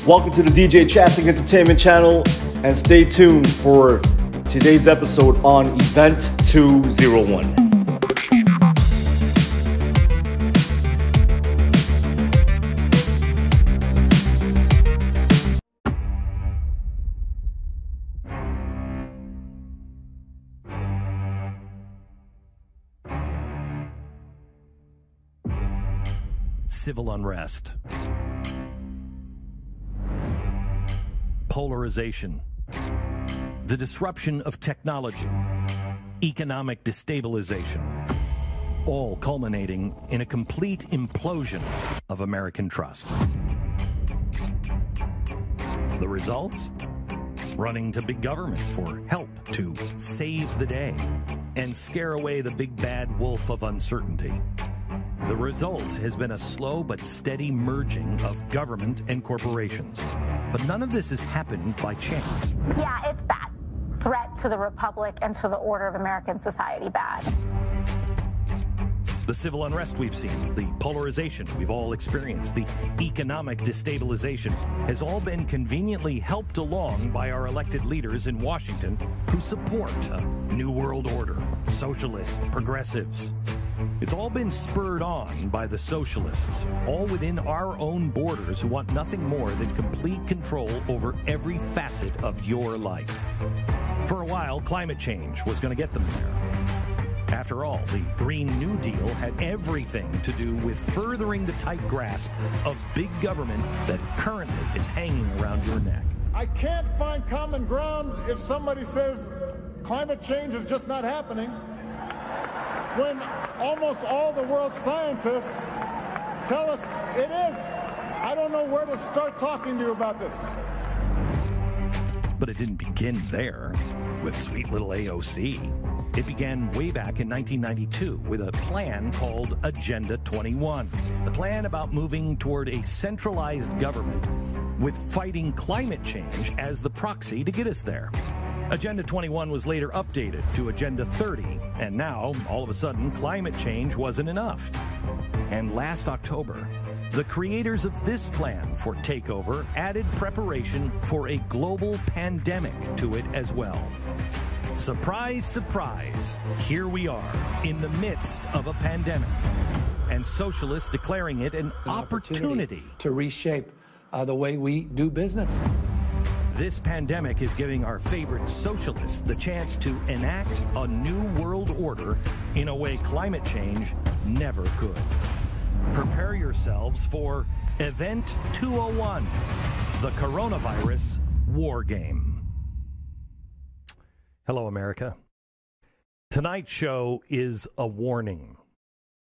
Welcome to the DJ Chasing Entertainment channel, and stay tuned for today's episode on Event 201. Civil unrest, polarization, the disruption of technology, economic destabilization, all culminating in a complete implosion of American trust. The results? Running to big government for help to save the day and scare away the big bad wolf of uncertainty. The result has been a slow but steady merging of government and corporations. But none of this has happened by chance. Yeah, it's bad. Threat to the republic and to the order of American society, bad. The civil unrest we've seen, the polarization we've all experienced, the economic destabilization has all been conveniently helped along by our elected leaders in Washington who support a new world order, socialists, progressives. It's all been spurred on by the socialists, all within our own borders who want nothing more than complete control over every facet of your life. For a while, climate change was going to get them there. After all, the Green New Deal had everything to do with furthering the tight grasp of big government that currently is hanging around your neck. I can't find common ground if somebody says climate change is just not happening, when almost all the world's scientists tell us it is. I don't know where to start talking to you about this. But it didn't begin there with sweet little AOC. It began way back in 1992 with a plan called Agenda 21, the plan about moving toward a centralized government with fighting climate change as the proxy to get us there. Agenda 21 was later updated to Agenda 30, and now, all of a sudden, climate change wasn't enough. And last October, the creators of this plan for takeover added preparation for a global pandemic to it as well. Surprise, surprise, here we are in the midst of a pandemic, and socialists declaring it an opportunity to reshape the way we do business. This pandemic is giving our favorite socialists the chance to enact a new world order in a way climate change never could. Prepare yourselves for Event 201, the coronavirus war game. Hello, America. Tonight's show is a warning.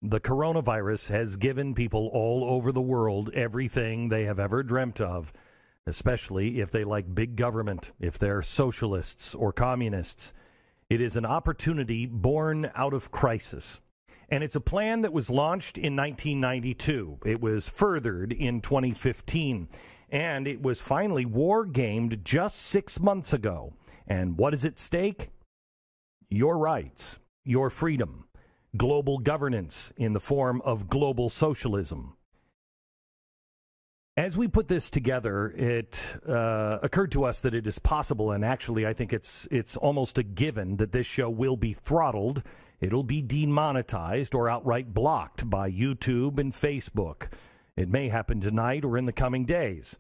The coronavirus has given people all over the world everything they have ever dreamt of, especially if they like big government, if they're socialists or communists. It is an opportunity born out of crisis. And it's a plan that was launched in 1992. It was furthered in 2015. And it was finally war-gamed just 6 months ago. And what is at stake? Your rights, your freedom, global governance in the form of global socialism. As we put this together, it occurred to us that it is possible, and actually I think it's almost a given, that this show will be throttled. It'll be demonetized or outright blocked by YouTube and Facebook. It may happen tonight or in the coming days.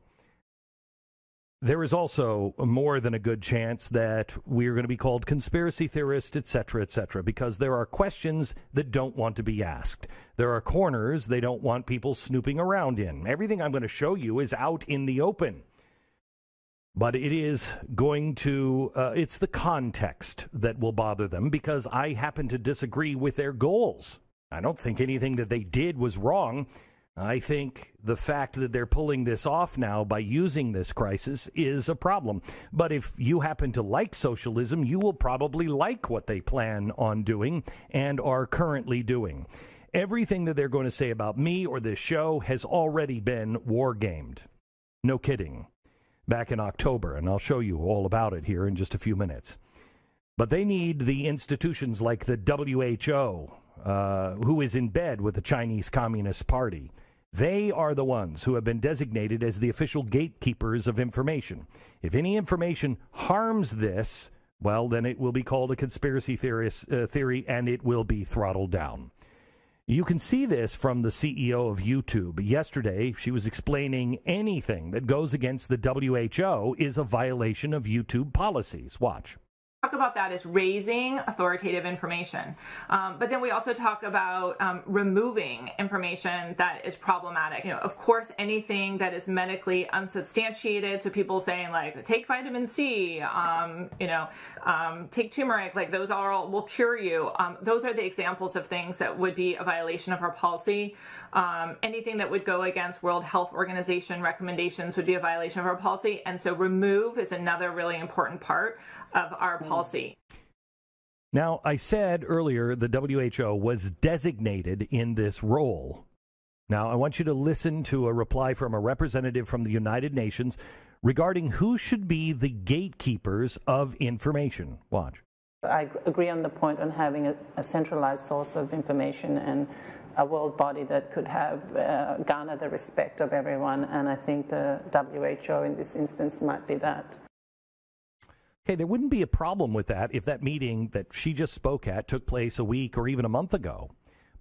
There is also more than a good chance that we're going to be called conspiracy theorists, etc., because there are questions that don't want to be asked. There are corners they don't want people snooping around in. Everything I'm going to show you is out in the open. But it is going to, it's the context that will bother them, because I happen to disagree with their goals. I don't think anything that they did was wrong. I think the fact that they're pulling this off now by using this crisis is a problem. But if you happen to like socialism, you will probably like what they plan on doing and are currently doing. Everything that they're going to say about me or this show has already been war-gamed. No kidding. Back in October, and I'll show you all about it here in just a few minutes. But they need the institutions like the WHO, who is in bed with the Chinese Communist Party. They are the ones who have been designated as the official gatekeepers of information. If any information harms this, well, then it will be called a conspiracy theory, and it will be throttled down. You can see this from the CEO of YouTube. Yesterday, she was explaining anything that goes against the WHO is a violation of YouTube policies. Watch. Talk about that as raising authoritative information. But then we also talk about removing information that is problematic. Of course, anything that is medically unsubstantiated, so people saying like, take vitamin C, take turmeric, like those all will cure you. Those are the examples of things that would be a violation of our policy. Anything that would go against World Health Organization recommendations would be a violation of our policy. And so remove is another really important part of our policy. Now, I said earlier the WHO was designated in this role. Now, I want you to listen to a reply from a representative from the United Nations regarding who should be the gatekeepers of information. Watch. I agree on the point on having a centralized source of information and a world body that could have garner the respect of everyone, and I think the WHO in this instance might be that. Okay, there wouldn't be a problem with that if that meeting that she just spoke at took place a week or even a month ago.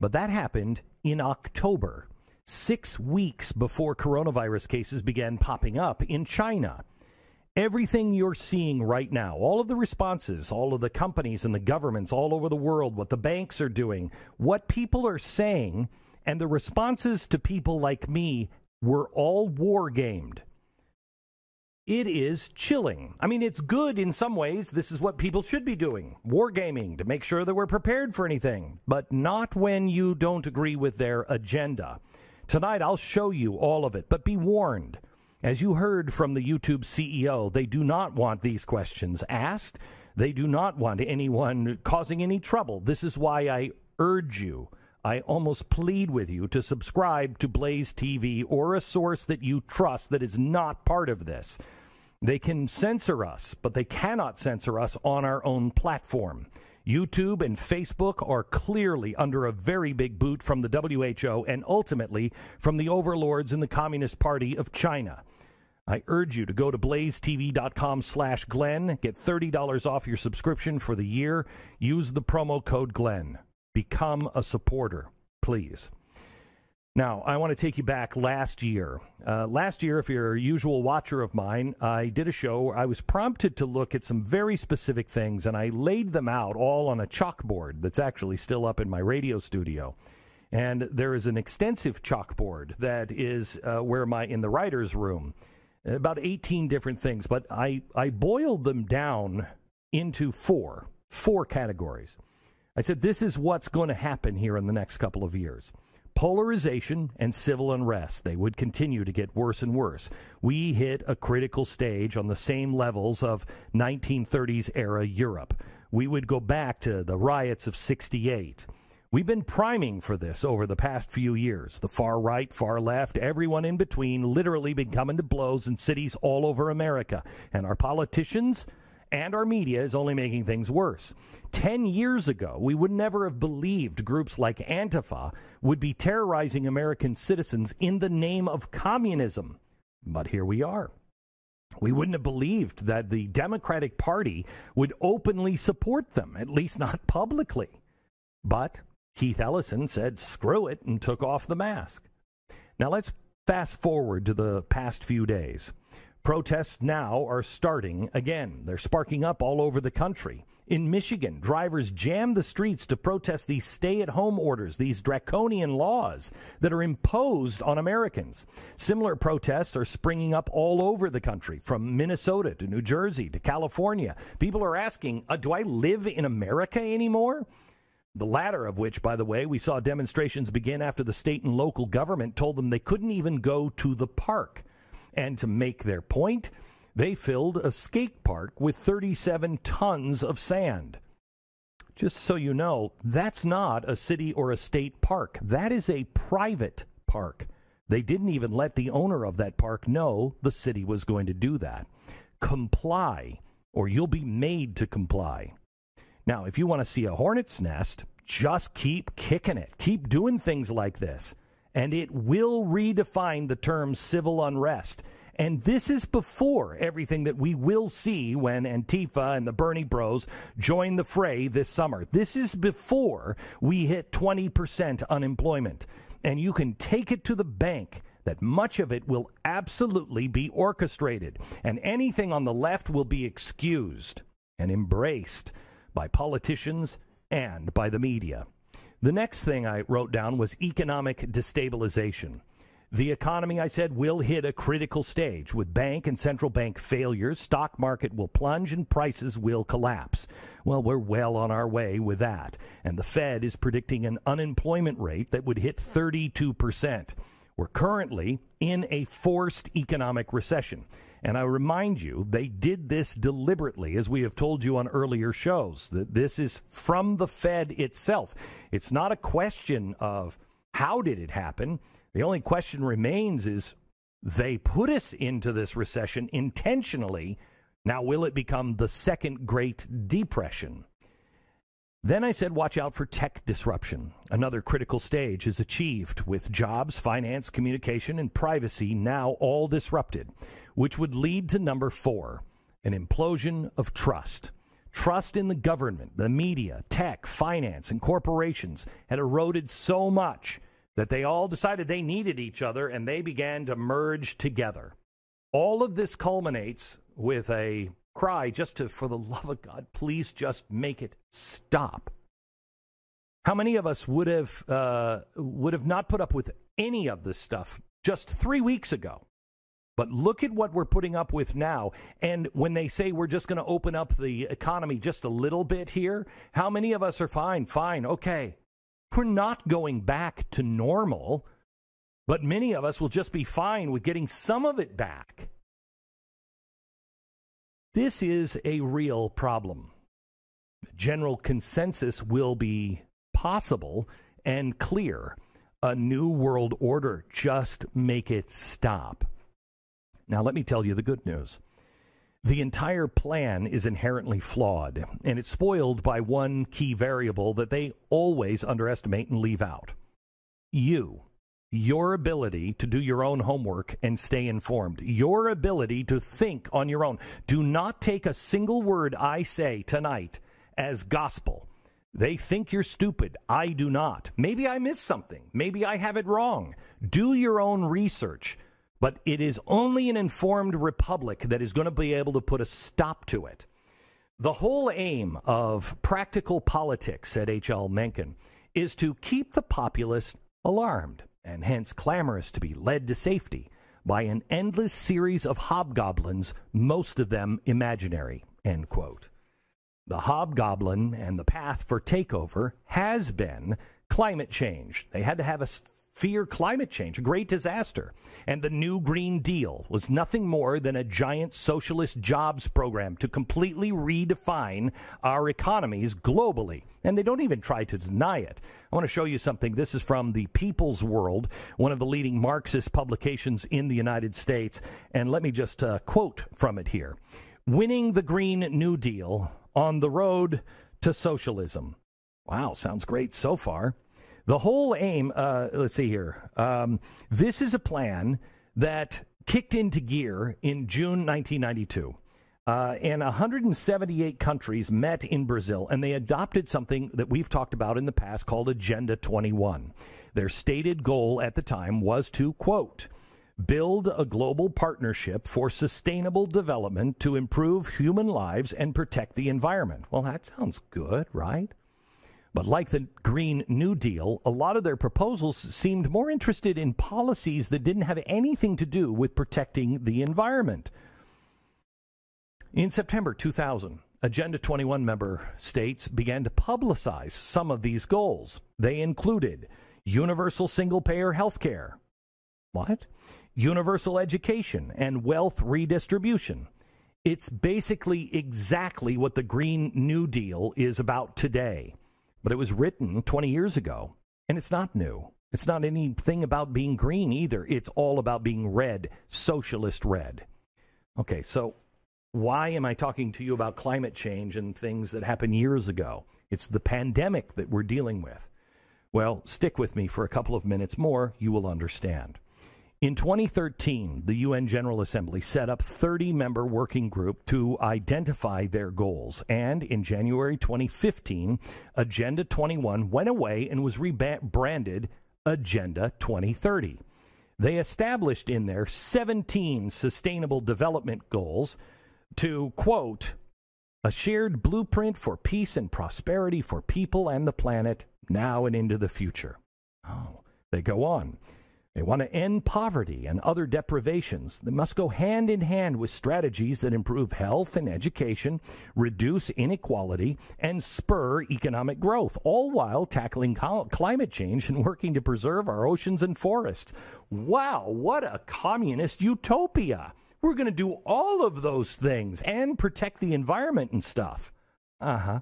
But that happened in October, 6 weeks before coronavirus cases began popping up in China. Everything you're seeing right now, all of the responses, all of the companies and the governments all over the world, what the banks are doing, what people are saying, and the responses to people like me were all war-gamed. It is chilling. I mean, it's good in some ways. This is what people should be doing, wargaming, to make sure that we're prepared for anything, but not when you don't agree with their agenda. Tonight, I'll show you all of it, but be warned. As you heard from the YouTube CEO, they do not want these questions asked. They do not want anyone causing any trouble. This is why I urge you, I almost plead with you to subscribe to Blaze TV or a source that you trust that is not part of this. They can censor us, but they cannot censor us on our own platform. YouTube and Facebook are clearly under a very big boot from the WHO and ultimately from the overlords in the Communist Party of China. I urge you to go to blazetv.com/Glenn, get $30 off your subscription for the year. Use the promo code Glenn. Become a supporter, please. Now, I want to take you back last year. Last year, if you're a usual watcher of mine, I did a show where I was prompted to look at some very specific things, and I laid them out all on a chalkboard that's actually still up in my radio studio. And there is an extensive chalkboard that is in the writer's room, about 18 different things, but I boiled them down into four categories. I said, this is what's going to happen here in the next couple of years. Polarization and civil unrest, they would continue to get worse and worse. We hit a critical stage on the same levels of 1930s era Europe. We would go back to the riots of '68. We've been priming for this over the past few years. The far right, far left, everyone in between literally been coming to blows in cities all over America. And our politicians and our media is only making things worse. 10 years ago, we would never have believed groups like Antifa would be terrorizing American citizens in the name of communism. But here we are. We wouldn't have believed that the Democratic Party would openly support them, at least not publicly. But Keith Ellison said, screw it, and took off the mask. Now let's fast forward to the past few days. Protests now are starting again. They're sparking up all over the country. In Michigan, drivers jammed the streets to protest these stay-at-home orders, these draconian laws that are imposed on Americans. Similar protests are springing up all over the country, from Minnesota to New Jersey to California. People are asking, do I live in America anymore? The latter of which, by the way, we saw demonstrations begin after the state and local government told them they couldn't even go to the park. And to make their point, they filled a skate park with 37 tons of sand. Just so you know, that's not a city or a state park. That is a private park. They didn't even let the owner of that park know the city was going to do that. Comply, or you'll be made to comply. Now, if you want to see a hornet's nest, just keep kicking it. Keep doing things like this. and it will redefine the term civil unrest. And this is before everything that we will see when Antifa and the Bernie Bros join the fray this summer. This is before we hit 20% unemployment. And you can take it to the bank that much of it will absolutely be orchestrated, and anything on the left will be excused and embraced by politicians and by the media. The next thing I wrote down was economic destabilization. The economy, I said, will hit a critical stage. With bank and central bank failures, stock market will plunge and prices will collapse. Well, we're well on our way with that. And the Fed is predicting an unemployment rate that would hit 32%. We're currently in a forced economic recession. And I remind you, they did this deliberately, as we have told you on earlier shows, that this is from the Fed itself. It's not a question of how did it happen. The only question remains is they put us into this recession intentionally. Now, will it become the second Great Depression? Then I said, watch out for tech disruption. Another critical stage is achieved with jobs, finance, communication, and privacy now all disrupted, which would lead to number 4, an implosion of trust. Trust in the government, the media, tech, finance, and corporations had eroded so much that they all decided they needed each other and they began to merge together. All of this culminates with a cry for the love of God, please just make it stop. How many of us would have not put up with any of this stuff just 3 weeks ago? But look at what we're putting up with now. And when they say we're just going to open up the economy just a little bit here, how many of us are fine, okay. We're not going back to normal, but many of us will just be fine with getting some of it back. This is a real problem. General consensus will be possible and clear. A new world order. Just make it stop. Now, let me tell you the good news. The entire plan is inherently flawed, and it's spoiled by one key variable that they always underestimate and leave out. Your ability to do your own homework and stay informed. Your ability to think on your own. Do not take a single word I say tonight as gospel. They think you're stupid. I do not. Maybe I missed something. Maybe I have it wrong. Do your own research. But it is only an informed republic that is going to be able to put a stop to it. The whole aim of practical politics, said H.L. Mencken, is to keep the populace alarmed and hence clamorous to be led to safety by an endless series of hobgoblins, most of them imaginary, end quote. The hobgoblin and the path for takeover has been climate change. They had to have us fear climate change, a great disaster. And the New Green Deal was nothing more than a giant socialist jobs program to completely redefine our economies globally. And they don't even try to deny it. I want to show you something. This is from the People's World, one of the leading Marxist publications in the United States. And let me just quote from it here. Winning the Green New Deal on the road to socialism. Wow, sounds great so far. The whole aim, let's see here. This is a plan that kicked into gear in June 1992. And 178 countries met in Brazil, and they adopted something that we've talked about in the past called Agenda 21. Their stated goal at the time was to, quote, build a global partnership for sustainable development to improve human lives and protect the environment. Well, that sounds good, right? But like the Green New Deal, a lot of their proposals seemed more interested in policies that didn't have anything to do with protecting the environment. In September 2000, Agenda 21 member states began to publicize some of these goals. They included universal single-payer health care. What? Universal education and wealth redistribution. It's basically exactly what the Green New Deal is about today. But it was written 20 years ago, and it's not new. It's not anything about being green either. It's all about being red, socialist red. Okay, so why am I talking to you about climate change and things that happened years ago? It's the pandemic that we're dealing with. Well, stick with me for a couple of minutes more. You will understand. In 2013, the UN General Assembly set up a 30-member working group to identify their goals. And in January 2015, Agenda 21 went away and was rebranded Agenda 2030. They established in there 17 sustainable development goals to, quote, a shared blueprint for peace and prosperity for people and the planet now and into the future. Oh, they go on. They want to end poverty and other deprivations. They must go hand in hand with strategies that improve health and education, reduce inequality, and spur economic growth, all while tackling climate change and working to preserve our oceans and forests. Wow, what a communist utopia! We're going to do all of those things and protect the environment and stuff. Uh-huh.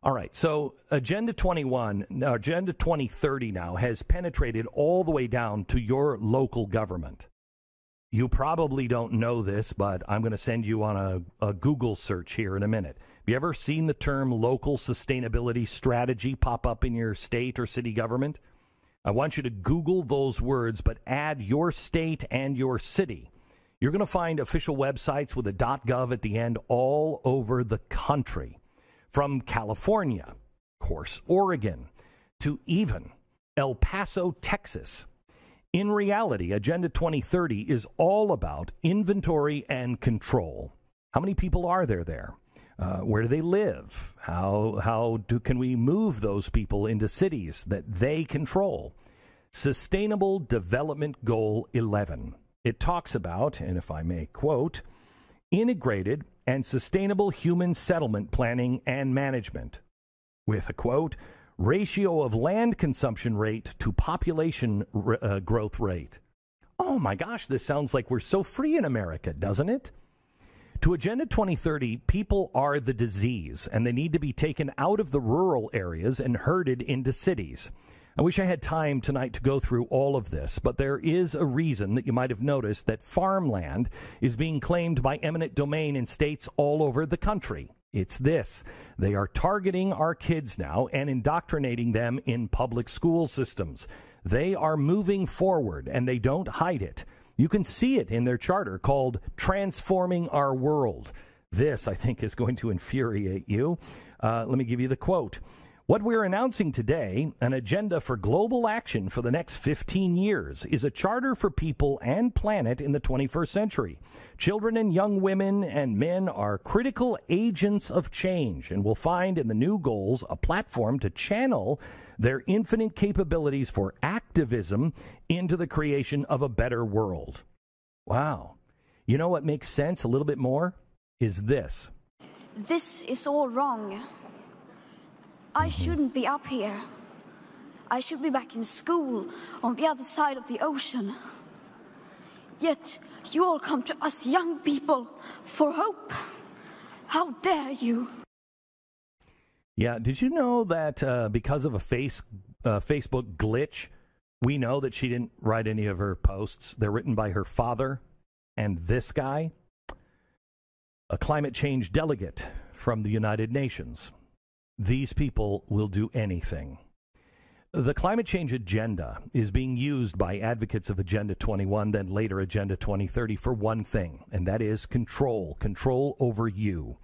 All right, so Agenda 2030 now has penetrated all the way down to your local government. You probably don't know this, but I'm going to send you on a Google search here in a minute. Have you ever seen the term local sustainability strategy pop up in your state or city government? I want you to Google those words, but add your state and your city. You're going to find official websites with a .gov at the end all over the country. From California, of course, Oregon, to even El Paso, Texas. In reality, Agenda 2030 is all about inventory and control. How many people are there? Where do they live? Can we move those people into cities that they control? Sustainable Development Goal 11. It talks about, and if I may quote, integrated and sustainable human settlement planning and management, with a, quote, ratio of land consumption rate to population growth rate. Oh my gosh, this sounds like we're so free in America, doesn't it? To Agenda 2030, people are the disease, and they need to be taken out of the rural areas and herded into cities. I wish I had time tonight to go through all of this, but there is a reason that you might have noticed that farmland is being claimed by eminent domain in states all over the country. It's this. They are targeting our kids now and indoctrinating them in public school systems. They are moving forward, and they don't hide it. You can see it in their charter called Transforming Our World. This, I think, is going to infuriate you. Let me give you the quote. What we're announcing today, an agenda for global action for the next 15 years, is a charter for people and planet in the 21st century. Children and young women and men are critical agents of change and will find in the new goals a platform to channel their infinite capabilities for activism into the creation of a better world. Wow. You know what makes sense a little bit more? Is this. This is all wrong. I shouldn't be up here. I should be back in school on the other side of the ocean. Yet you all come to us young people for hope. How dare you? Yeah, did you know that because of a Facebook glitch, we know that she didn't write any of her posts? They're written by her father and this guy, a climate change delegate from the United Nations. These people will do anything. The climate change agenda is being used by advocates of Agenda 21, then later Agenda 2030, for one thing, and that is control over you.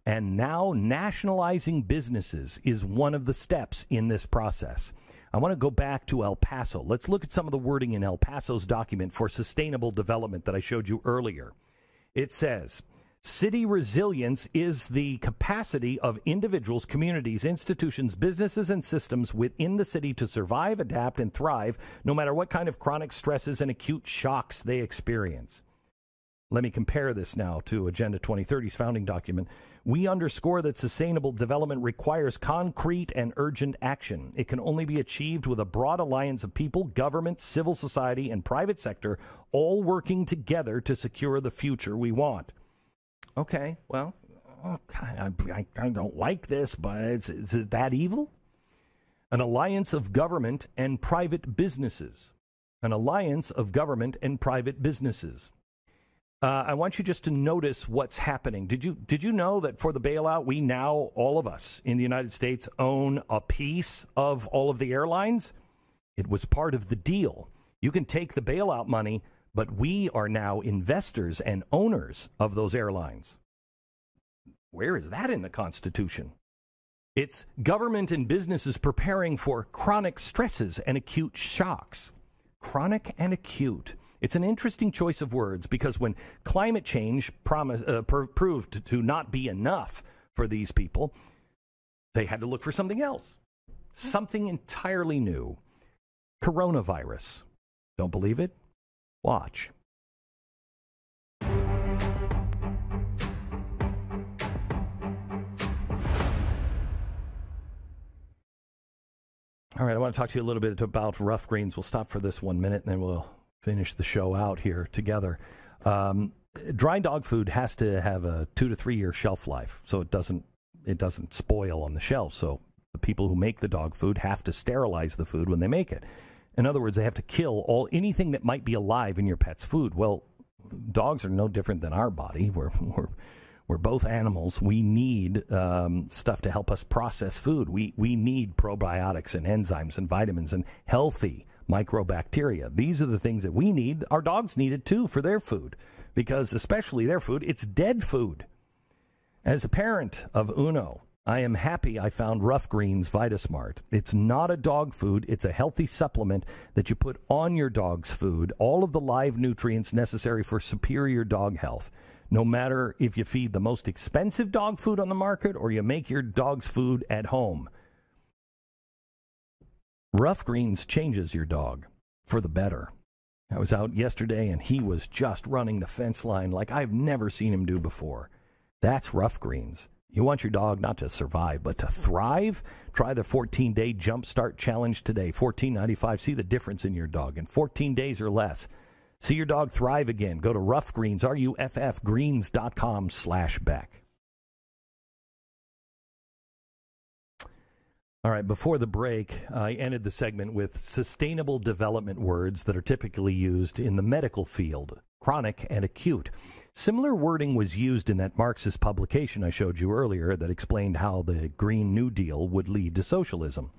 And now nationalizing businesses is one of the steps in this process. I want to go back to El Paso. Let's look at some of the wording in El Paso's document for sustainable development that I showed you earlier. It says, city resilience is the capacity of individuals, communities, institutions, businesses, and systems within the city to survive, adapt, and thrive no matter what kind of chronic stresses and acute shocks they experience. Let me compare this now to Agenda 2030's founding document. We underscore that sustainable development requires concrete and urgent action. It can only be achieved with a broad alliance of people, government, civil society, and private sector all working together to secure the future we want. Okay, well, I don't like this, but is it that evil? An alliance of government and private businesses. An alliance of government and private businesses. I want you just to notice what's happening. Did you know that for the bailout, we now, all of us in the United States, own a piece of all of the airlines? It was part of the deal. You can take the bailout money, but we are now investors and owners of those airlines. Where is that in the Constitution? It's government and businesses preparing for chronic stresses and acute shocks. Chronic and acute. It's an interesting choice of words because when climate change proved to not be enough for these people, they had to look for something else, something entirely new. Coronavirus. Don't believe it? Watch. All right, I want to talk to you a little bit about rough greens. We'll stop for this 1 minute, and then we'll finish the show out here together. Dry dog food has to have a 2 to 3 year shelf life, so it doesn't spoil on the shelf. So the people who make the dog food have to sterilize the food when they make it. In other words, they have to kill anything that might be alive in your pet's food. Well, dogs are no different than our body. We're both animals. We need stuff to help us process food. We need probiotics and enzymes and vitamins and healthy microbacteria. These are the things that we need. Our dogs need it too for their food, because especially their food, it's dead food. As a parent of Uno, I am happy I found Rough Greens VitaSmart. It's not a dog food. It's a healthy supplement that you put on your dog's food, all of the live nutrients necessary for superior dog health. No matter if you feed the most expensive dog food on the market or you make your dog's food at home. Rough Greens changes your dog for the better. I was out yesterday and he was just running the fence line like I've never seen him do before. That's Rough Greens. You want your dog not to survive, but to thrive? Try the 14-day Jumpstart Challenge today. $14.95. See the difference in your dog in 14 days or less. See your dog thrive again. Go to Rough Greens, ruffgreens.com/Beck. All right, before the break, I ended the segment with sustainable development words that are typically used in the medical field, chronic and acute. Similar wording was used in that Marxist publication I showed you earlier that explained how the Green New Deal would lead to socialism.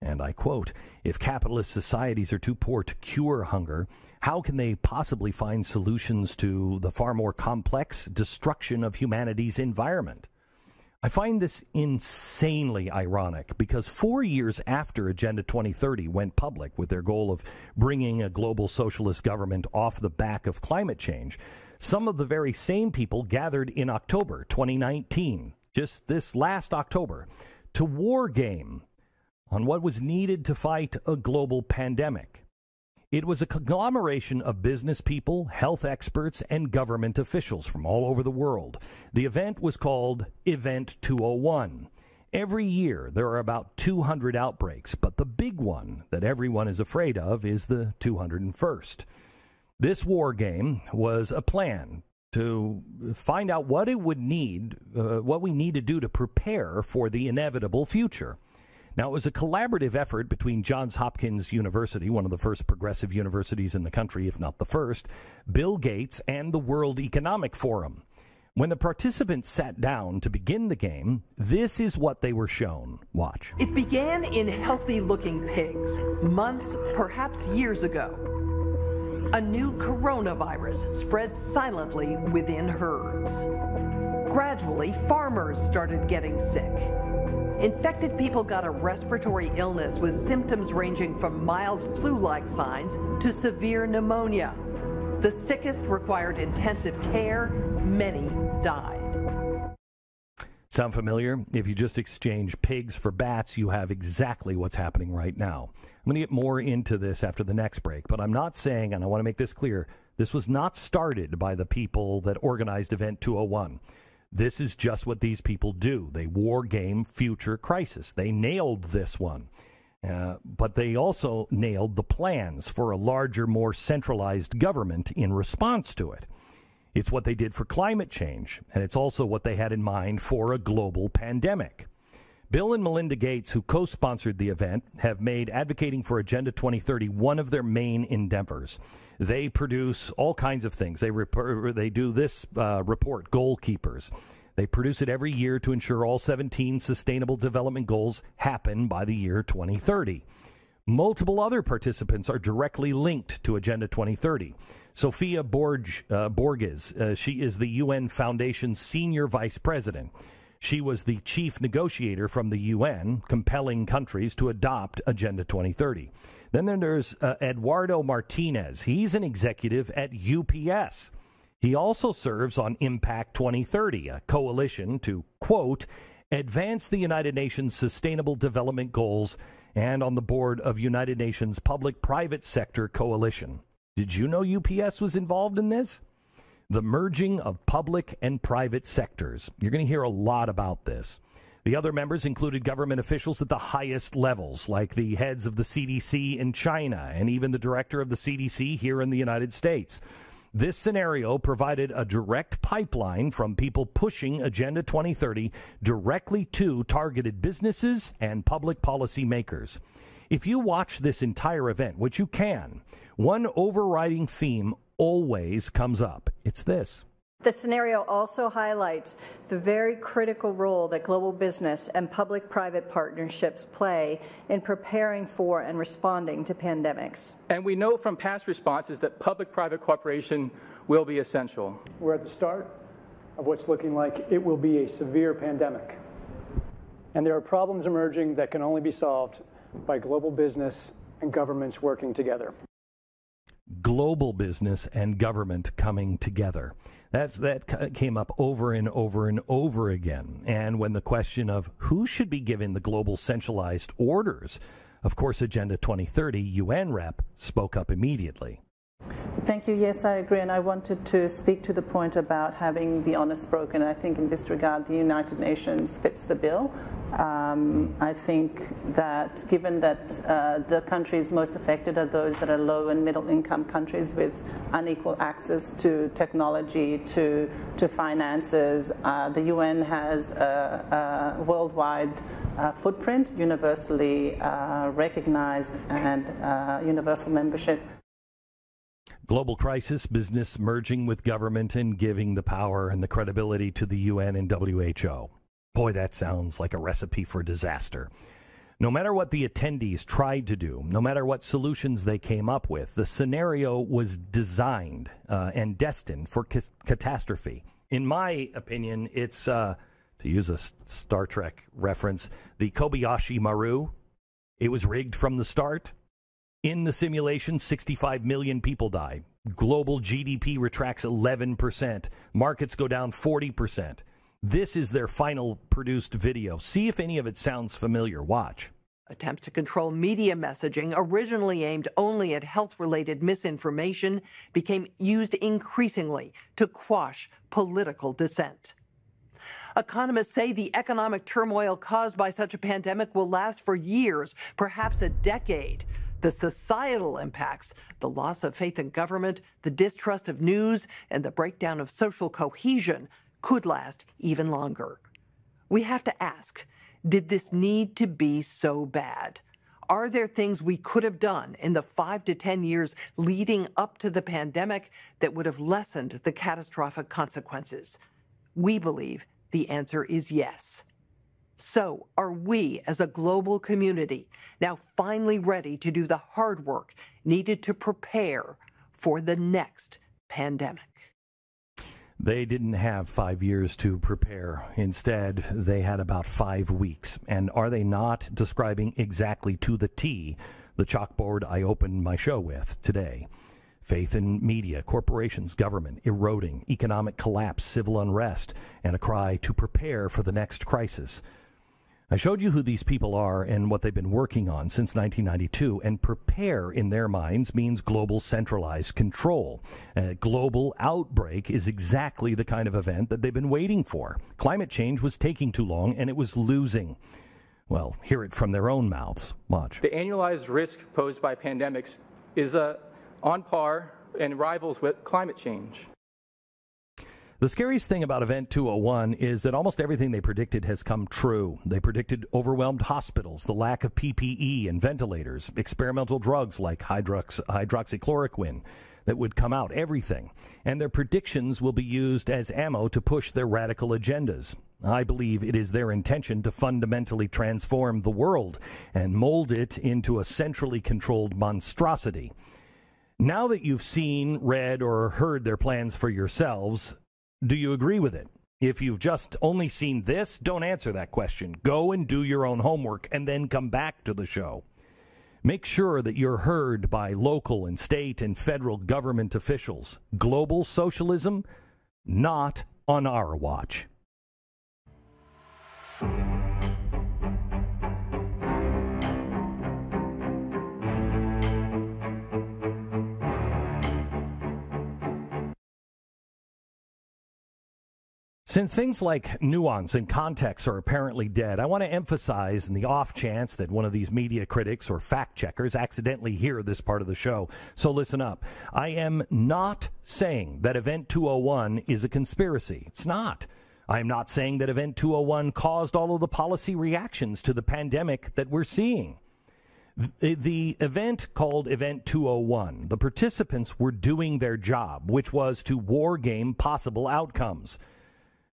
And I quote, "If capitalist societies are too poor to cure hunger, how can they possibly find solutions to the far more complex destruction of humanity's environment?" I find this insanely ironic because 4 years after Agenda 2030 went public with their goal of bringing a global socialist government off the back of climate change, some of the very same people gathered in October 2019, just this last October, to wargame on what was needed to fight a global pandemic. It was a conglomeration of business people, health experts, and government officials from all over the world. The event was called Event 201. Every year there are about 200 outbreaks, but the big one that everyone is afraid of is the 201st. This war game was a plan to find out what it would need, what we need to do to prepare for the inevitable future. Now, it was a collaborative effort between Johns Hopkins University, one of the first progressive universities in the country, if not the first, Bill Gates, and the World Economic Forum. When the participants sat down to begin the game, this is what they were shown. Watch. It began in healthy-looking pigs, months, perhaps years ago. A new coronavirus spread silently within herds. Gradually, farmers started getting sick. Infected people got a respiratory illness with symptoms ranging from mild flu-like signs to severe pneumonia. The sickest required intensive care. Many died. Sound familiar? If you just exchange pigs for bats, you have exactly what's happening right now. I'm going to get more into this after the next break, but I'm not saying, and I want to make this clear, this was not started by the people that organized Event 201. This is just what these people do. They war game future crisis. They nailed this one. But they also nailed the plans for a larger, more centralized government in response to it. It's what they did for climate change, and it's also what they had in mind for a global pandemic. Bill and Melinda Gates, who co-sponsored the event, have made advocating for Agenda 2030 one of their main endeavors. They produce all kinds of things. They do this report, Goalkeepers. They produce it every year to ensure all 17 Sustainable Development Goals happen by the year 2030. Multiple other participants are directly linked to Agenda 2030. Sofia Borges, she is the UN Foundation's senior vice president. She was the chief negotiator from the UN, compelling countries to adopt Agenda 2030. Then there's Eduardo Martinez. He's an executive at UPS. He also serves on Impact 2030, a coalition to, quote, advance the United Nations Sustainable Development Goals, and on the board of United Nations Public-Private Sector Coalition. Did you know UPS was involved in this? The merging of public and private sectors. You're going to hear a lot about this. The other members included government officials at the highest levels, like the heads of the CDC in China and even the director of the CDC here in the United States. This scenario provided a direct pipeline from people pushing Agenda 2030 directly to targeted businesses and public policy makers. If you watch this entire event, which you can, one overriding theme always comes up. It's this. The scenario also highlights the very critical role that global business and public-private partnerships play in preparing for and responding to pandemics. And we know from past responses that public-private cooperation will be essential. We're at the start of what's looking like it will be a severe pandemic. And there are problems emerging that can only be solved by global business and governments working together. Global business and government coming together. That came up over and over and over again. And when the question of who should be given the global centralized orders, of course, Agenda 2030 UN rep spoke up immediately. Thank you. Yes, I agree. And I wanted to speak to the point about having the honest broken. I think in this regard, the United Nations fits the bill. I think that given that the countries most affected are those that are low and middle income countries with unequal access to technology, to finances, the UN has a worldwide footprint, universally recognized, and universal membership. Global crisis, business merging with government and giving the power and the credibility to the UN and WHO. Boy, that sounds like a recipe for disaster. No matter what the attendees tried to do, no matter what solutions they came up with, the scenario was designed and destined for catastrophe. In my opinion, it's, to use a Star Trek reference, the Kobayashi Maru. It was rigged from the start. In the simulation, 65 million people die. Global GDP retracts 11%. Markets go down 40%. This is their final produced video. See if any of it sounds familiar. Watch. Attempts to control media messaging, originally aimed only at health-related misinformation, became used increasingly to quash political dissent. Economists say the economic turmoil caused by such a pandemic will last for years, perhaps a decade. The societal impacts, the loss of faith in government, the distrust of news, and the breakdown of social cohesion could last even longer. We have to ask, did this need to be so bad? Are there things we could have done in the 5 to 10 years leading up to the pandemic that would have lessened the catastrophic consequences? We believe the answer is yes. So, are we as a global community now finally ready to do the hard work needed to prepare for the next pandemic? They didn't have 5 years to prepare. Instead, they had about 5 weeks. And are they not describing exactly to the T the chalkboard I opened my show with today? Faith in media, corporations, government, eroding, economic collapse, civil unrest, and a cry to prepare for the next crisis. I showed you who these people are and what they've been working on since 1992, and prepare in their minds means global centralized control. A global outbreak is exactly the kind of event that they've been waiting for. Climate change was taking too long, and it was losing. Well, hear it from their own mouths. Watch. The annualized risk posed by pandemics is on par and rivals with climate change. The scariest thing about Event 201 is that almost everything they predicted has come true. They predicted overwhelmed hospitals, the lack of PPE and ventilators, experimental drugs like hydroxychloroquine. that would come out, everything. And their predictions will be used as ammo to push their radical agendas. I believe it is their intention to fundamentally transform the world and mold it into a centrally controlled monstrosity. Now that you've seen, read, or heard their plans for yourselves, do you agree with it? If you've just only seen this, don't answer that question. Go and do your own homework and then come back to the show. Make sure that you're heard by local and state and federal government officials. Global socialism, not on our watch. Since things like nuance and context are apparently dead, I want to emphasize, in the off chance that one of these media critics or fact checkers accidentally hear this part of the show, so listen up. I am not saying that Event 201 is a conspiracy. It's not. I am not saying that Event 201 caused all of the policy reactions to the pandemic that we're seeing. The event called Event 201, the participants were doing their job, which was to war game possible outcomes.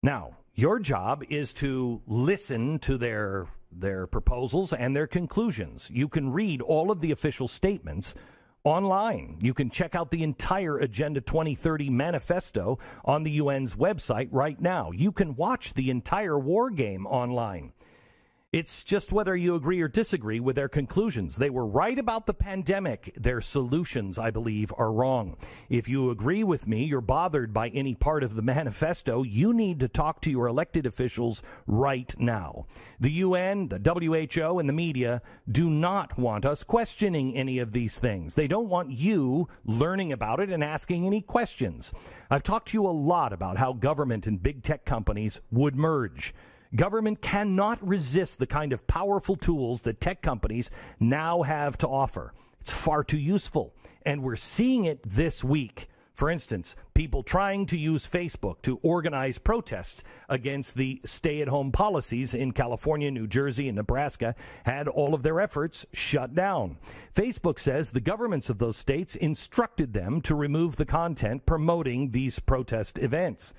Now, your job is to listen to their proposals and their conclusions. You can read all of the official statements online. You can check out the entire Agenda 2030 manifesto on the UN's website right now. You can watch the entire war game online. It's just whether you agree or disagree with their conclusions. They were right about the pandemic. Their solutions, I believe, are wrong. If you agree with me, you're bothered by any part of the manifesto, you need to talk to your elected officials right now. The UN, the WHO, and the media do not want us questioning any of these things. They don't want you learning about it and asking any questions. I've talked to you a lot about how government and big tech companies would merge. Government cannot resist the kind of powerful tools that tech companies now have to offer. It's far too useful, and we're seeing it this week. For instance, people trying to use Facebook to organize protests against the stay-at-home policies in California, New Jersey, and Nebraska had all of their efforts shut down. Facebook says the governments of those states instructed them to remove the content promoting these protest events.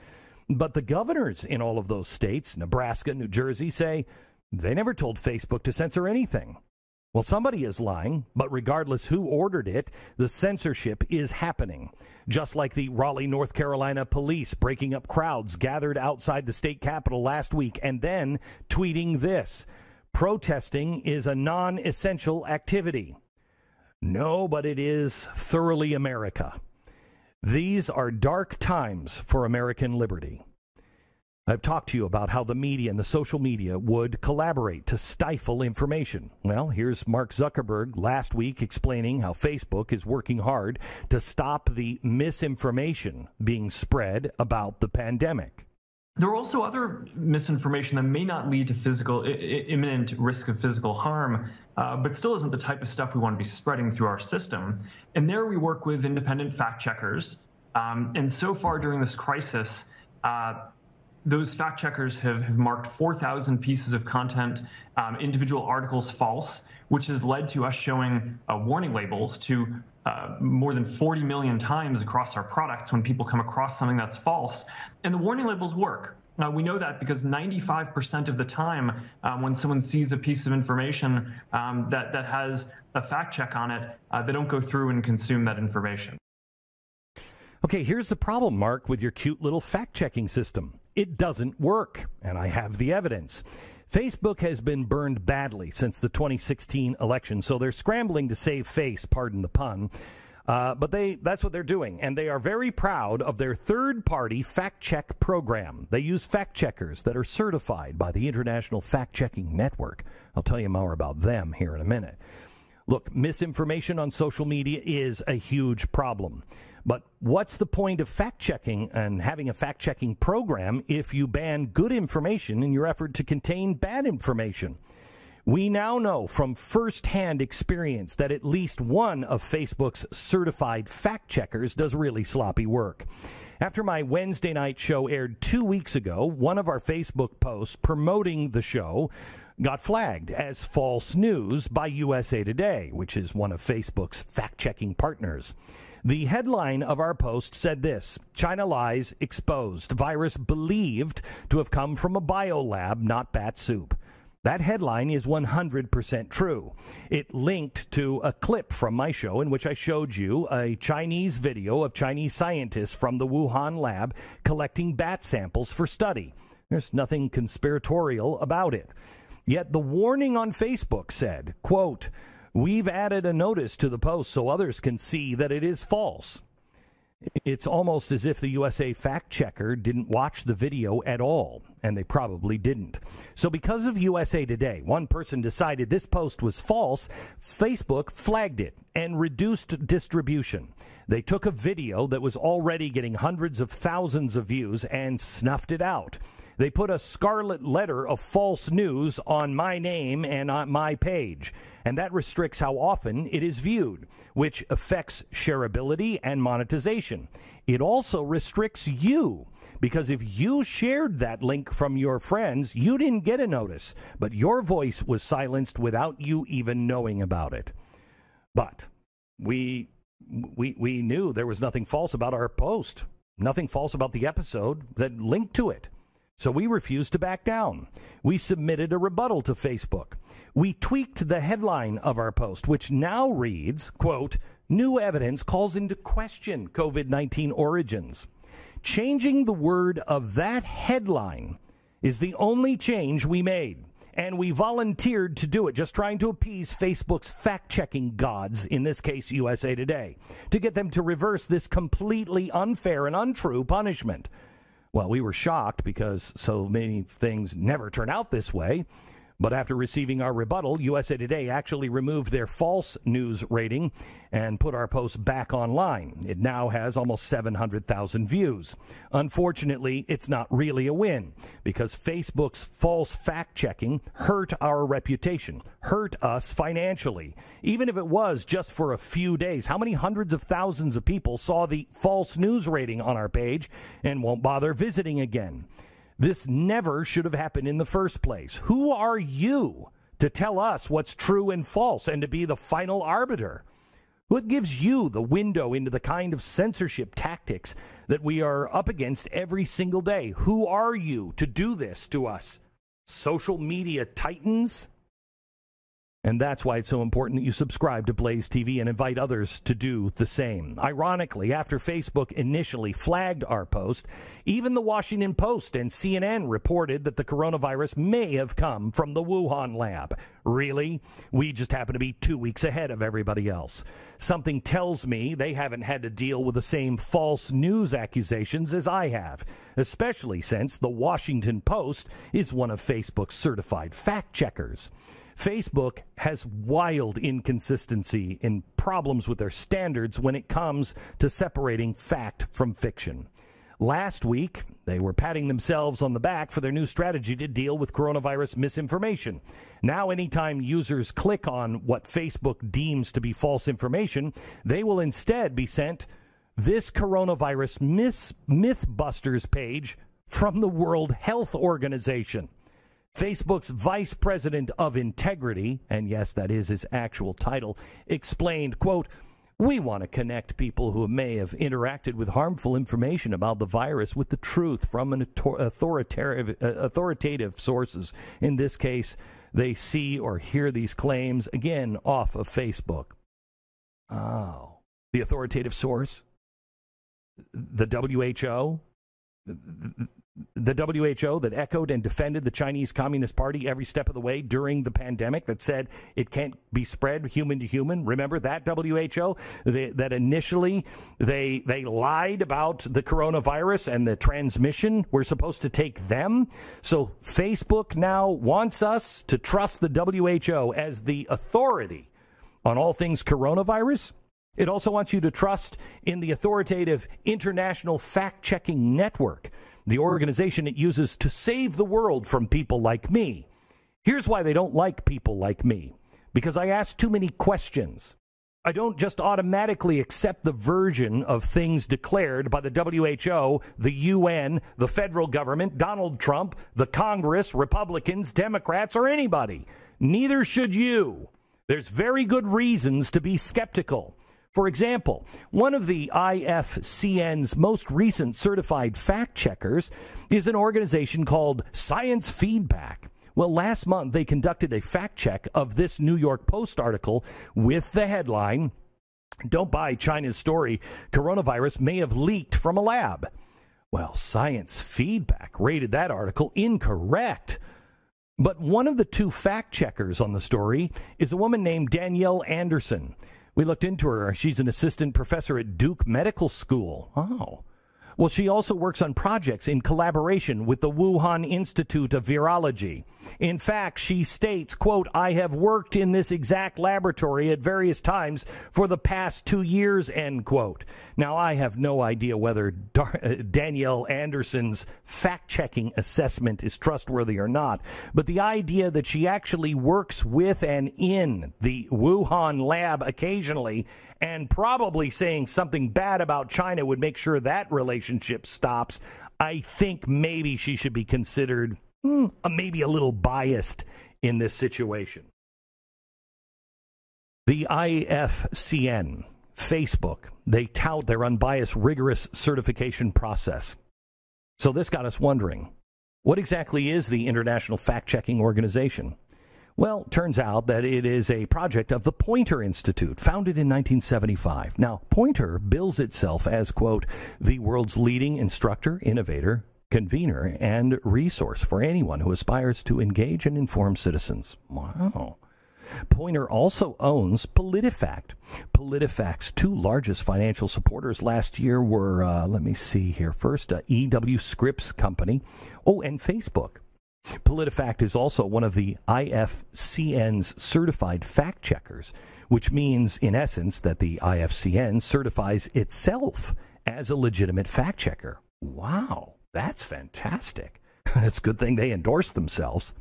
But the governors in all of those states, Nebraska, New Jersey, say they never told Facebook to censor anything. Well, somebody is lying, but regardless who ordered it, the censorship is happening. Just like the Raleigh, North Carolina police breaking up crowds gathered outside the state capitol last week and then tweeting this: protesting is a non-essential activity. No, but it is thoroughly America. These are dark times for American liberty. I've talked to you about how the media and the social media would collaborate to stifle information. Well, here's Mark Zuckerberg last week explaining how Facebook is working hard to stop the misinformation being spread about the pandemic. There are also other misinformation that may not lead to imminent risk of physical harm, but still isn't the type of stuff we want to be spreading through our system. And there we work with independent fact checkers. And so far during this crisis, those fact checkers have marked 4,000 pieces of content, individual articles false, which has led to us showing warning labels to more than 40 million times across our products when people come across something that's false. And the warning labels work. We know that because 95% of the time when someone sees a piece of information that has a fact check on it, they don't go through and consume that information. Okay, here's the problem, Mark, with your cute little fact-checking system. It doesn't work, and I have the evidence. Facebook has been burned badly since the 2016 election, so they're scrambling to save face, pardon the pun. But that's what they're doing, and they are very proud of their third-party fact-check program. They use fact-checkers that are certified by the International Fact-Checking Network. I'll tell you more about them here in a minute. Look, misinformation on social media is a huge problem. But what's the point of fact-checking and having a fact-checking program if you ban good information in your effort to contain bad information? We now know from first-hand experience that at least one of Facebook's certified fact-checkers does really sloppy work. After my Wednesday night show aired 2 weeks ago, one of our Facebook posts promoting the show got flagged as false news by USA Today, which is one of Facebook's fact-checking partners. The headline of our post said this: China lies exposed. Virus believed to have come from a biolab, not bat soup. That headline is 100% true. It linked to a clip from my show in which I showed you a Chinese video of Chinese scientists from the Wuhan lab collecting bat samples for study. There's nothing conspiratorial about it. Yet the warning on Facebook said, quote, "We've added a notice to the post so others can see that it is false." It's almost as if the USA fact checker didn't watch the video at all, and they probably didn't. So because of USA Today, one person decided this post was false, Facebook flagged it and reduced distribution. They took a video that was already getting hundreds of thousands of views and snuffed it out. They put a scarlet letter of false news on my name and on my page, and that restricts how often it is viewed, which affects shareability and monetization. It also restricts you, because if you shared that link from your friends, you didn't get a notice, but your voice was silenced without you even knowing about it. But we knew there was nothing false about our post, nothing false about the episode that linked to it. So we refused to back down. We submitted a rebuttal to Facebook. We tweaked the headline of our post, which now reads, quote, "New evidence calls into question COVID-19 origins." Changing the word of that headline is the only change we made. And we volunteered to do it, just trying to appease Facebook's fact-checking gods, in this case USA Today, to get them to reverse this completely unfair and untrue punishment. Well, we were shocked because so many things never turn out this way. But after receiving our rebuttal, USA Today actually removed their false news rating and put our post back online. It now has almost 700,000 views. Unfortunately, it's not really a win because Facebook's false fact-checking hurt our reputation, hurt us financially. Even if it was just for a few days, how many hundreds of thousands of people saw the false news rating on our page and won't bother visiting again? This never should have happened in the first place. Who are you to tell us what's true and false and to be the final arbiter? What gives you the window into the kind of censorship tactics that we are up against every single day? Who are you to do this to us? Social media titans? And that's why it's so important that you subscribe to Blaze TV and invite others to do the same. Ironically, after Facebook initially flagged our post, even the Washington Post and CNN reported that the coronavirus may have come from the Wuhan lab. Really? We just happen to be 2 weeks ahead of everybody else. Something tells me they haven't had to deal with the same false news accusations as I have, especially since the Washington Post is one of Facebook's certified fact checkers. Facebook has wild inconsistency in problems with their standards when it comes to separating fact from fiction. Last week, they were patting themselves on the back for their new strategy to deal with coronavirus misinformation. Now, anytime users click on what Facebook deems to be false information, they will instead be sent this coronavirus Mythbusters page from the World Health Organization. Facebook's Vice President of Integrity, and yes, that is his actual title, explained, quote, "We want to connect people who may have interacted with harmful information about the virus with the truth from an authoritative sources. In this case, they see or hear these claims, again, off of Facebook." Oh, the authoritative source? The WHO? The WHO that echoed and defended the Chinese Communist Party every step of the way during the pandemic, that said it can't be spread human to human. Remember that WHO? That initially they lied about the coronavirus and the transmission. We're supposed to take them. So Facebook now wants us to trust the WHO as the authority on all things coronavirus. It also wants you to trust in the authoritative International Fact-Checking Network, the organization it uses to save the world from people like me. Here's why they don't like people like me. Because I ask too many questions. I don't just automatically accept the version of things declared by the WHO, the UN, the federal government, Donald Trump, the Congress, Republicans, Democrats, or anybody. Neither should you. There's very good reasons to be skeptical. For example, one of the IFCN's most recent certified fact-checkers is an organization called Science Feedback. Well, last month they conducted a fact-check of this New York Post article with the headline, "Don't buy China's story, coronavirus may have leaked from a lab." Well, Science Feedback rated that article incorrect. But one of the two fact-checkers on the story is a woman named Danielle Anderson. We looked into her. She's an assistant professor at Duke Medical School. Oh. Well, she also works on projects in collaboration with the Wuhan Institute of Virology. In fact, she states, quote, "I have worked in this exact laboratory at various times for the past 2 years," end quote. Now, I have no idea whether Danielle Anderson's fact-checking assessment is trustworthy or not, but the idea that she actually works with and in the Wuhan lab occasionally and probably saying something bad about China would make sure that relationship stops, I think maybe she should be considered maybe a little biased in this situation. The IFCN, Facebook, they tout their unbiased, rigorous certification process. So this got us wondering, what exactly is the International Fact-Checking Organization? Well, turns out that it is a project of the Poynter Institute, founded in 1975. Now, Poynter bills itself as, quote, "the world's leading instructor, innovator, convener, and resource for anyone who aspires to engage and inform citizens." Wow. Poynter also owns PolitiFact. PolitiFact's two largest financial supporters last year were, let me see here, first, EW Scripps Company, and Facebook. PolitiFact is also one of the IFCN's certified fact-checkers, which means, in essence, that the IFCN certifies itself as a legitimate fact-checker. Wow, that's fantastic. It's a good thing they endorse themselves.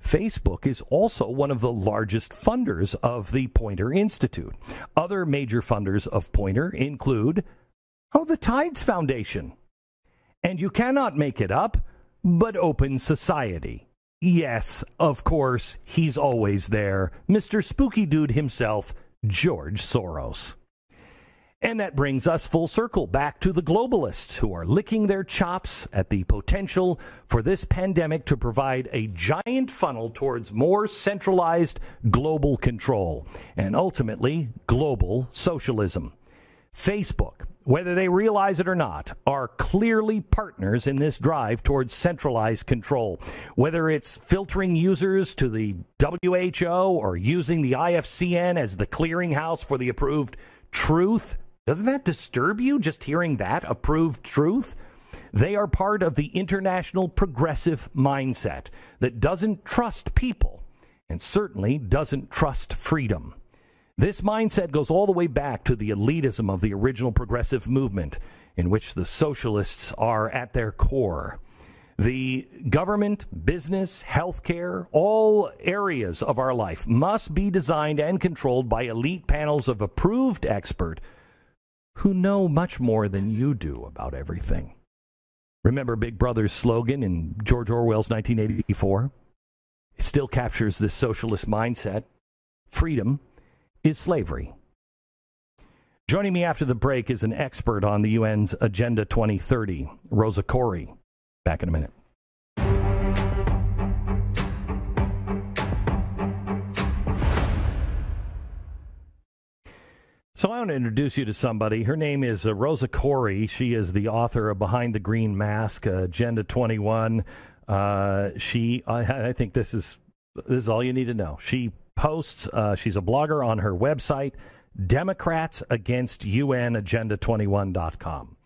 Facebook is also one of the largest funders of the Poynter Institute. Other major funders of Poynter include, the Tides Foundation. And you cannot make it up, but Open Society. Yes, of course, he's always there. Mr. Spooky Dude himself, George Soros. And that brings us full circle back to the globalists who are licking their chops at the potential for this pandemic to provide a giant funnel towards more centralized global control and ultimately global socialism. Facebook, whether they realize it or not, are clearly partners in this drive towards centralized control. Whether it's filtering users to the WHO or using the IFCN as the clearinghouse for the approved truth, doesn't that disturb you, just hearing that, approved truth? They are part of the international progressive mindset that doesn't trust people and certainly doesn't trust freedom. This mindset goes all the way back to the elitism of the original progressive movement, in which the socialists are at their core. The government, business, healthcare, all areas of our life must be designed and controlled by elite panels of approved experts who know much more than you do about everything. Remember Big Brother's slogan in George Orwell's 1984? It still captures this socialist mindset. Freedom is slavery. Joining me after the break is an expert on the UN's Agenda 2030, Rosa Corey. Back in a minute. So I want to introduce you to somebody. Her name is Rosa Corey. She is the author of Behind the Green Mask, Agenda 21. I think this is all you need to know. She posts, she's a blogger on her website, Democrats Against UN Agenda21.com.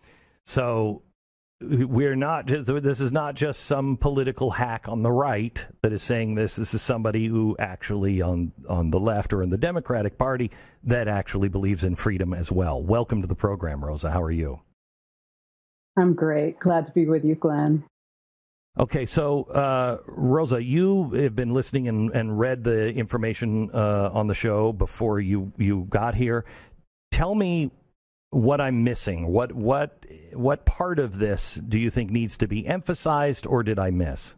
So this is not just some political hack on the right that is saying this. This is somebody who actually on the left or in the Democratic Party that actually believes in freedom as well. Welcome to the program, Rosa. How are you? I'm great. Glad to be with you, Glenn. Okay, so Rosa, you have been listening and read the information on the show before you got here. Tell me what I'm missing. What part of this do you think needs to be emphasized, or did I miss?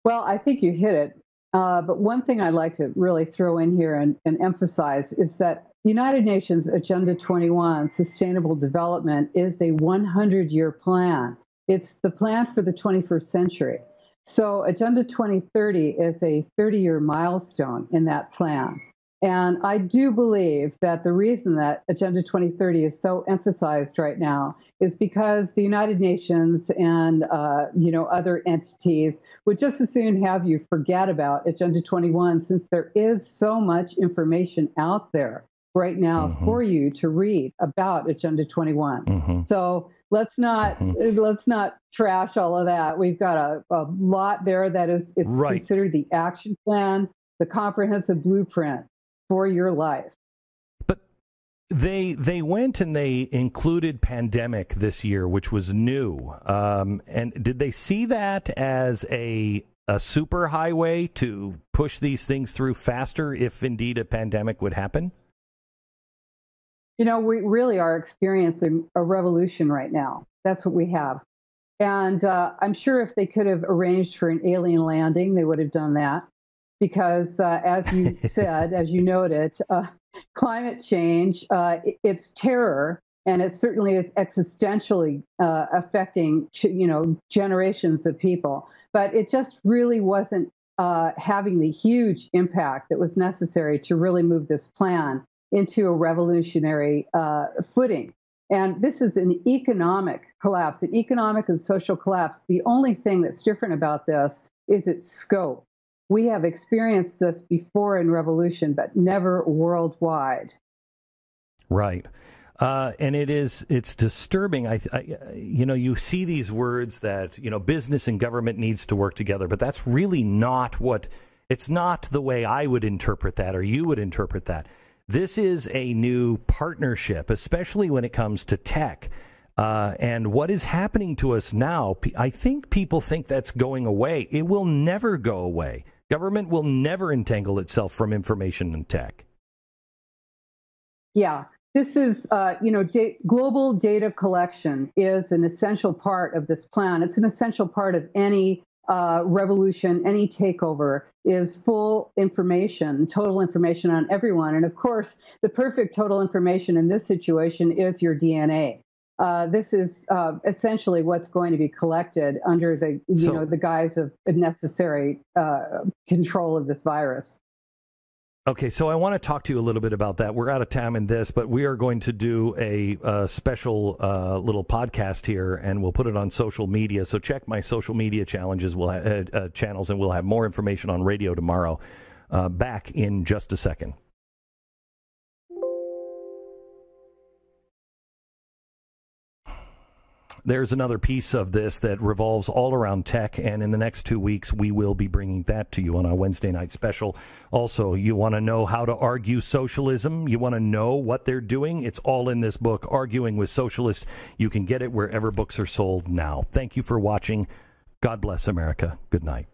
Well, I think you hit it. But one thing I'd like to really throw in here and emphasize is that, United Nations Agenda 21, Sustainable Development, is a 100-year plan. It's the plan for the 21st century. So Agenda 2030 is a 30-year milestone in that plan. And I do believe that the reason that Agenda 2030 is so emphasized right now is because the United Nations and other entities would just as soon have you forget about Agenda 21, since there is so much information out there right now for you to read about Agenda 21. So let's not trash all of that. We've got a lot there that is considered the action plan, the comprehensive blueprint for your life. But they went and they included pandemic this year, which was new. And did they see that as a super highway to push these things through faster if indeed a pandemic would happen? We really are experiencing a revolution right now. That's what we have. And I'm sure if they could have arranged for an alien landing, they would have done that. Because as you said, as you noted, climate change, it's terror, and it certainly is existentially affecting, generations of people. But it just really wasn't having the huge impact that was necessary to really move this plan into a revolutionary footing. And this is an economic collapse, an economic and social collapse. The only thing that's different about this is its scope. We have experienced this before in revolution, but never worldwide. Right. And it's disturbing. You see these words that, business and government needs to work together, but that's really it's not the way I would interpret that or you would interpret that. This is a new partnership, especially when it comes to tech. And what is happening to us now, I think people think that's going away. It will never go away. Government will never entangle itself from information and tech. Yeah, this is, global data collection is an essential part of this plan. It's an essential part of any revolution, any takeover, is full information, total information on everyone. And of course, the perfect total information in this situation is your DNA. This is essentially what's going to be collected under the guise of necessary control of this virus. Okay, so I want to talk to you a little bit about that. We're out of time in this, but we are going to do a special little podcast here, and we'll put it on social media. So check my social media channels, and we'll have more information on radio tomorrow. Back in just a second. There's another piece of this that revolves all around tech, and in the next 2 weeks, we will be bringing that to you on our Wednesday night special. Also, you want to know how to argue socialism? You want to know what they're doing? It's all in this book, Arguing with Socialists. You can get it wherever books are sold now. Thank you for watching. God bless America. Good night.